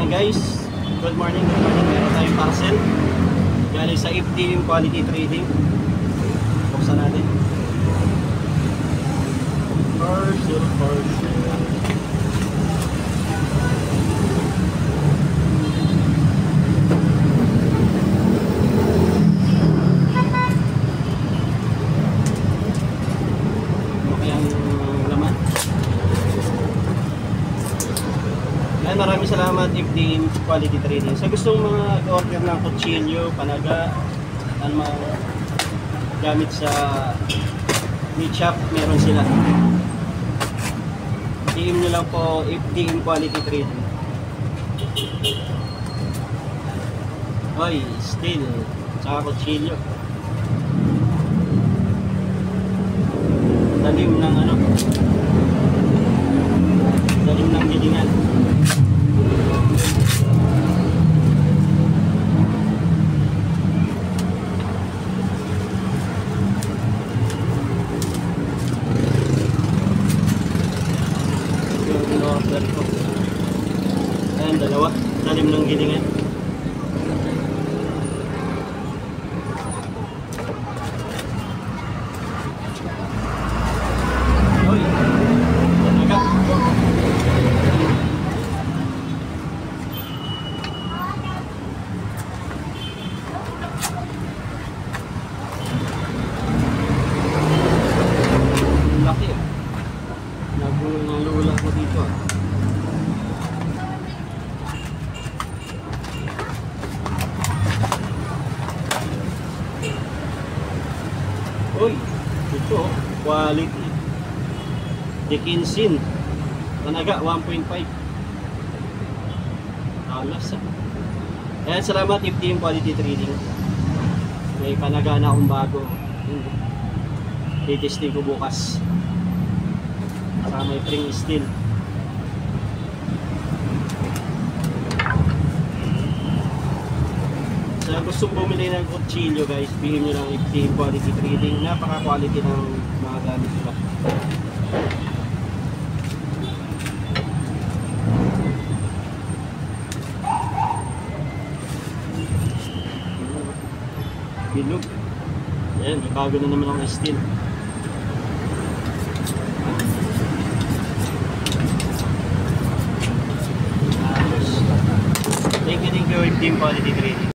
Ayan guys, good morning. Meron tayong parcel galing sa FTM Quality Trading. Buksan natin. Parcel. Maraming salamat FTM Quality Trading. Sa gustong mga order ng kutsilyo, panaga, mga gamit sa meat shop, meron sila. PM nyo lang po FTM Quality Trading. Oy, steel, saka kutsilyo. Dalim ng dalim ng gilingan. Ayan, dalawa. Dalim ng gilingan. Uy, talaga. Laki ah. Nagulula ko dito ah. Uy, ito quality. Dickinson. Panaga 1.5. Alas ah. Ayan, salamat FTM Quality Trading. May panaga na akong bago. I-testing ko bukas. Saka may spring steel. Sa gustong bumili ng kutsilyo guys, bigyan nyo lang FTM Quality Trading. Napaka-quality ng mga gamit nila. Bilog. Ayan, may bago na naman ang steel. Thank you FTM Quality Trading.